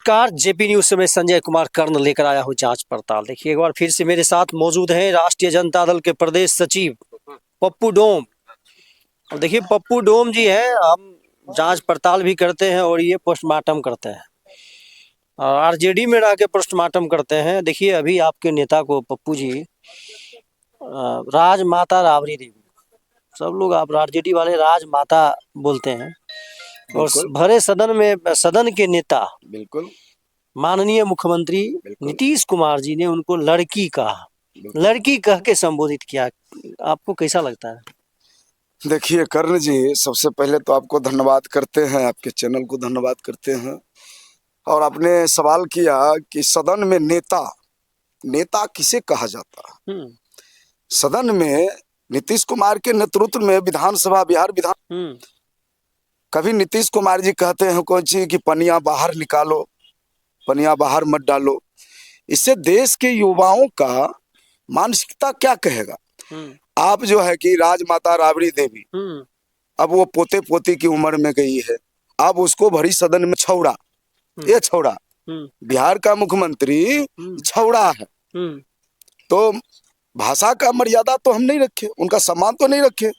नमस्कार, JP news में संजय कुमार कर्ण लेकर आया हूँ जांच पड़ताल। देखिए, एक बार फिर से मेरे साथ मौजूद हैं राष्ट्रीय जनता दल के प्रदेश सचिव पप्पू डोम। और देखिए, पप्पू डोम जी हैं, हम जांच पड़ताल भी करते हैं और ये पोस्टमार्टम करते हैं और आरजेडी में रह के पोस्टमार्टम करते हैं। देखिए, अभी आपके नेता को पप्पू जी राजमाता राबड़ी देवी, सब लोग आप आरजेडी वाले राजमाता बोलते हैं और भरे सदन में सदन के नेता बिल्कुल माननीय मुख्यमंत्री नीतीश कुमार जी ने उनको लड़की कहा, लड़की कह के संबोधित किया। आपको कैसा लगता है? देखिए कर्ण जी, सबसे पहले तो आपको धन्यवाद करते हैं, आपके चैनल को धन्यवाद करते हैं। और आपने सवाल किया कि सदन में नेता किसे कहा जाता है। सदन में नीतीश कुमार के नेतृत्व में विधानसभा बिहार विधान कभी नीतीश कुमार जी कहते हैं कोई चीज कि पनिया बाहर निकालो, पनिया बाहर मत डालो। इससे देश के युवाओं का मानसिकता क्या कहेगा। आप जो है कि राजमाता राबड़ी देवी, अब वो पोते पोती की उम्र में गई है, अब उसको भरी सदन में छौड़ा, ये छौड़ा बिहार का मुख्यमंत्री छौड़ा है, तो भाषा का मर्यादा तो हम नहीं रखे, उनका सम्मान तो नहीं रखे।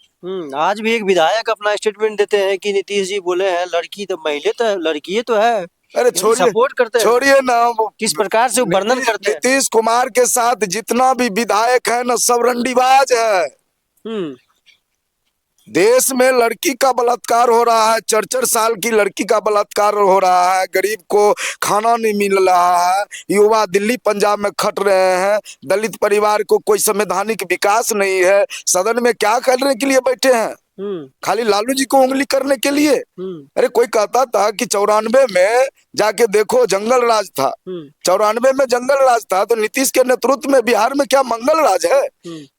आज भी एक विधायक अपना स्टेटमेंट देते हैं कि नीतीश जी बोले हैं लड़की तो महिला तो है, लड़की तो है। अरे छोड़िए, सपोर्ट करते हैं, छोड़िए ना, किस प्रकार से वर्णन करते हैं। नीतीश कुमार के साथ जितना भी विधायक है ना, सब रंडीबाज है। देश में लड़की का बलात्कार हो रहा है, 4-4 साल की लड़की का बलात्कार हो रहा है, गरीब को खाना नहीं मिल रहा है, युवा दिल्ली पंजाब में खट रहे हैं, दलित परिवार को कोई संवैधानिक विकास नहीं है। सदन में क्या करने के लिए बैठे हैं? खाली लालू जी को उंगली करने के लिए। अरे कोई कहता था कि 94 में जाके देखो जंगल राज था, 94 में जंगल राज था, तो नीतीश के नेतृत्व में बिहार में क्या मंगल राज है?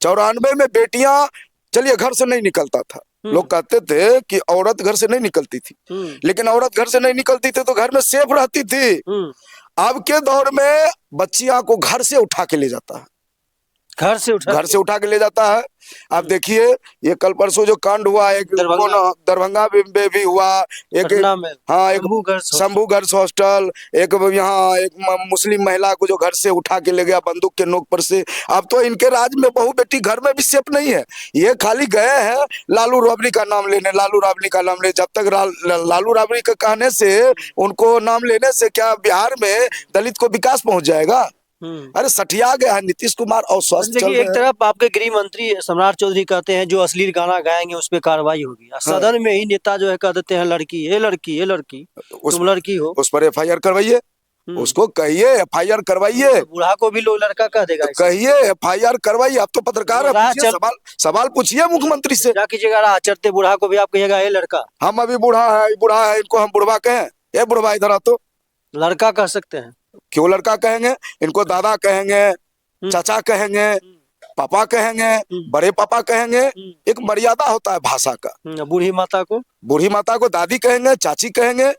94 में बेटियां, चलिए घर से नहीं निकलता था, लोग कहते थे कि औरत घर से नहीं निकलती थी, लेकिन औरत घर से नहीं निकलती थी तो घर में सेफ रहती थी। अब के दौर में बच्चियां को घर से उठा के ले जाता है, घर से उठा के ले जाता है। आप देखिए, ये कल परसों जो कांड हुआ, एक दरभंगा में भी हुआ, एक हाँ, एक शंभू गर्ल्स हॉस्टल, एक यहाँ एक मुस्लिम महिला को जो घर से उठा के ले गया बंदूक के नोक पर से। अब तो इनके राज में बहू बेटी घर में भी सेफ नहीं है, ये खाली गए हैं लालू राबड़ी का नाम लेने, लालू राबड़ी का नाम ले। जब तक लालू राबड़ी का कहने से, उनको नाम लेने से क्या बिहार में दलित को विकास पहुंच जाएगा? अरे सठिया गया है नीतीश कुमार और स्वस्थ चल रहे हैं। एक तरफ आपके गृह मंत्री सम्राट चौधरी कहते हैं जो अश्लील गाना गाएंगे उस पर कार्रवाई होगी, सदन में ही नेता जो है कह देते हैं लड़की ये लड़की ये लड़की, तुम लड़की हो, उस पर FIR करवाइए, उसको कहिए FIR करवाइए। बूढ़ा को भी लोग लड़का कह देगा, तो कहिए FIR करवाइए। आप तो पत्रकार है, सवाल पूछिए मुख्यमंत्री से। क्या कीजिएगा, राह चलते बूढ़ा को भी आप कहिएगा ये लड़का। हम अभी बूढ़ा है, इनको हम बुढ़वा कहें? ये बुढ़वा इधर आ, तो लड़का कह सकते हैं। क्यों लड़का कहेंगे? इनको दादा कहेंगे, चाचा कहेंगे, पापा कहेंगे, बड़े पापा कहेंगे। एक मर्यादा होता है भाषा का। बूढ़ी माता को दादी कहेंगे, चाची कहेंगे,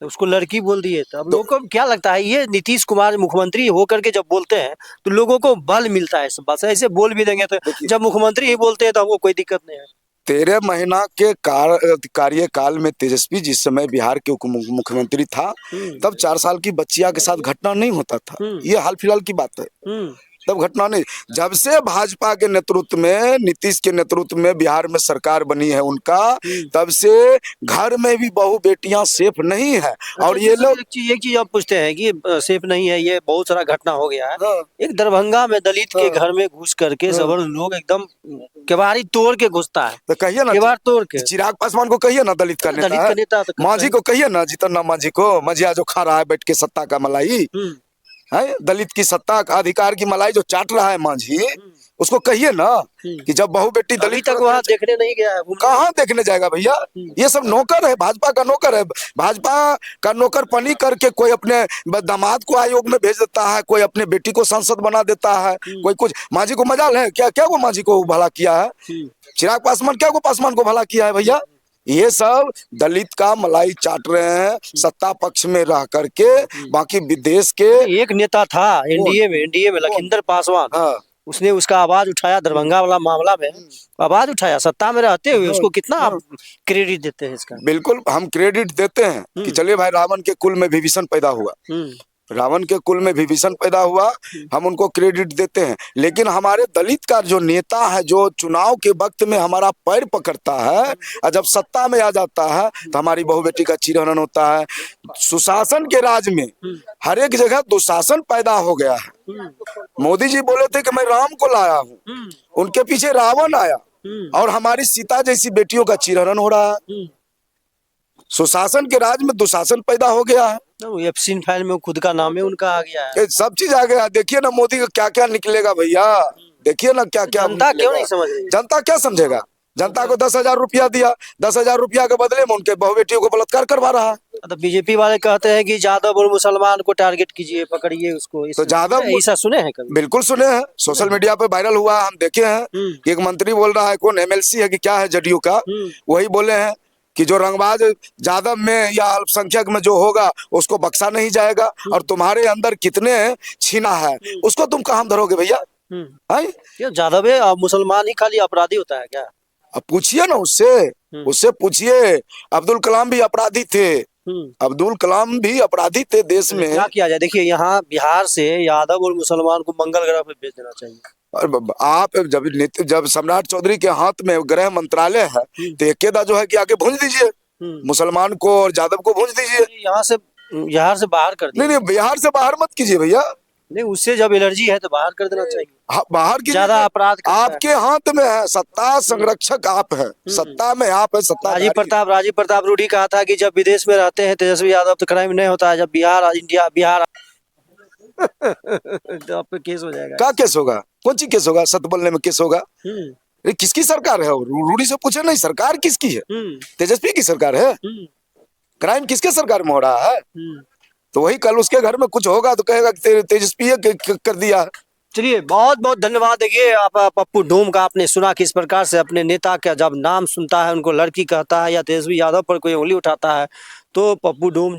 उसको लड़की बोल दिए। तो अब लोगों को क्या लगता है, ये नीतीश कुमार मुख्यमंत्री होकर के जब बोलते हैं तो लोगों को बल मिलता है, सब बात ऐसे बोल भी देंगे तो जब मुख्यमंत्री ही बोलते हैं तो हमको कोई दिक्कत नहीं है। 13 महीना के कार्यकाल में तेजस्वी जिस समय बिहार के उप मुख्यमंत्री था, तब 4 साल की बच्चिया के साथ घटना नहीं होता था। ये हाल फिलहाल की बात है, तब घटना नहीं। जब से भाजपा के नेतृत्व में, नीतीश के नेतृत्व में बिहार में सरकार बनी है उनका, तब से घर में भी बहू बेटियां सेफ नहीं है। और ये लोग एक चीज आप पूछते हैं कि सेफ नहीं है, ये बहुत सारा घटना हो गया है। एक दरभंगा में दलित के घर में घुस करके सब लोग एकदम केवाड़ी तोड़ के घुसता है, तो कहिए ना, केवाड़ तोड़ के। चिराग पासवान को कहिए ना दलित का नेता, मांझी को कहिए ना, जीतन मांझी को, मजिया जो खा रहा है बैठ के सत्ता का मलाई है, दलित की सत्ता का अधिकार की मलाई जो चाट रहा है मांझी, उसको कहिए ना कि जब बहू बेटी दलित तक वहाँ देखने नहीं गया है। कहाँ देखने जाएगा भैया? ये सब नौकर है, भाजपा का नौकर है। भाजपा का नौकर पनी करके कोई अपने दामाद को आयोग में भेज देता है, कोई अपने बेटी को सांसद बना देता है, कोई कुछ। मांझी को मजाल है क्या? क्या वो मांझी को भला किया है? चिराग पासवान क्या वो पासवान को भला किया है भैया? ये सब दलित का मलाई चाट रहे हैं सत्ता पक्ष में रह करके। बाकी विदेश के एक नेता था एनडीए में लखिंदर पासवान, उसने उसका आवाज उठाया दरभंगा वाला मामला में, आवाज उठाया सत्ता में रहते हुए, उसको कितना आप क्रेडिट देते हैं इसका? बिल्कुल हम क्रेडिट देते हैं कि चलिए भाई, रावण के कुल में विभीषण पैदा हुआ, रावण के कुल में विभीषण पैदा हुआ, हम उनको क्रेडिट देते हैं। लेकिन हमारे दलित का जो नेता है, जो चुनाव के वक्त में हमारा पैर पकड़ता है और जब सत्ता में आ जाता है तो हमारी बहू बेटी का चिरहरण होता है। सुशासन के राज में हर एक जगह दुशासन पैदा हो गया है। मोदी जी बोले थे कि मैं राम को लाया हूँ, उनके पीछे रावण आया और हमारी सीता जैसी बेटियों का चिरहरण हो रहा है। सुशासन के राज में दुशासन पैदा हो गया है। एप्सिन फाइल में खुद का नाम है उनका आ गया है, ये सब चीज आ गया। देखिए ना मोदी का क्या क्या निकलेगा भैया, देखिए ना क्या क्या। जनता क्यों नहीं समझ रही? जनता क्या समझेगा? जनता को 10,000 रुपया दिया, 10,000 रुपया के बदले में उनके बहू बेटियों को बलात्कार करवा रहा है। तो बीजेपी वाले कहते हैं कि यादव और मुसलमान को टारगेट कीजिए, पकड़िए उसको। तो यादव ऐसा सुने हैं कभी? बिल्कुल सुने हैं, सोशल मीडिया पे वायरल हुआ, हम देखे हैं कि एक मंत्री बोल रहा है, कौन एमएलसी है कि क्या है जदयू का, वही बोले हैं कि जो रंगबाज यादव में या अल्पसंख्यक में जो होगा उसको बख्शा नहीं जाएगा, और तुम्हारे अंदर कितने छीना है उसको तुम कहाँ धरोगे भैया? यादव है मुसलमान ही खाली अपराधी होता है क्या? अब पूछिए ना उससे पूछिए। अब्दुल कलाम भी अपराधी थे, अब्दुल कलाम भी अपराधी थे देश में। क्या किया जाए? देखिए यहाँ बिहार से यादव और मुसलमान को मंगल ग्रह पे भेज देना चाहिए। और आप जब सम्राट चौधरी के हाथ में गृह मंत्रालय है तो एकेदा जो है कि आके भूंज दीजिए, मुसलमान को और यादव को भूंज दीजिए। यहाँ से बाहर कर दीजिए। नहीं बिहार से बाहर मत कीजिए भैया, नहीं उससे जब एलर्जी है तो बाहर कर देना चाहिए। बाहर की ज्यादा अपराध आपके हाथ में है, सत्ता संरक्षक आप है, सत्ता में आप है, सत्ता। राजीव प्रताप रूडी कहा था कि जब विदेश में रहते हैं तेजस्वी यादव तो क्राइम नहीं होता है, जब बिहार तो आप पे केस हो जाएगा। क्या केस होगा? कौन सी केस होगा? सत्य बोलने में केस होगा? किसकी सरकार है? रूडी से पूछे नहीं, सरकार किसकी है? तेजस्वी की सरकार है। क्राइम किसके सरकार में हो रहा है? तो वही कल उसके घर में कुछ होगा तो कहेगा तेजस्वी कर दिया। चलिए बहुत बहुत धन्यवाद। देखिए आप पप्पू डोम का आपने सुना किस प्रकार से अपने नेता का जब नाम सुनता है उनको लड़की कहता है या तेजस्वी यादव पर कोई उंगली उठाता है तो पप्पू डोम